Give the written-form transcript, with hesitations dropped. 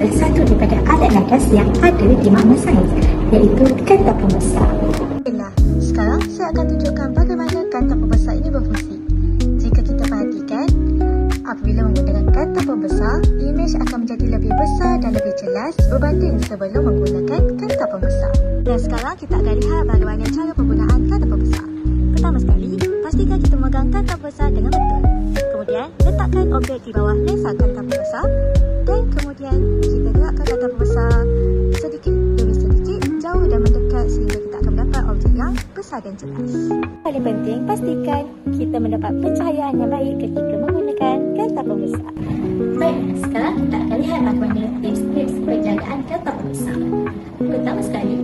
adalah satu daripada alat landas yang ada di makna sains, iaitu kata pembesar. Baiklah, sekarang saya akan tunjukkan bagaimana kata pembesar ini berfungsi. Jika kita perhatikan, apabila menggunakan kata pembesar, imej akan menjadi lebih besar dan lebih jelas berbanding sebelum menggunakan kata pembesar. Dan sekarang kita akan lihat bagaimana cara penggunaan kata pembesar. Pertama sekali, pastikan kita memegang kata pembesar dengan betul. Kemudian, letakkan objek di bawah lensa kata pembesar dan kemudian kita gerakkan kata pembesar sedikit demi sedikit jauh dan mendekat sehingga kita akan mendapat objek yang besar dan jelas. Paling penting, pastikan kita mendapat pencahayaan yang baik ketika menggunakan kata pembesar. Baik, sekarang kita akan lihat bagaimana tips-tips penjagaan kata pembesar. Pertama sekali,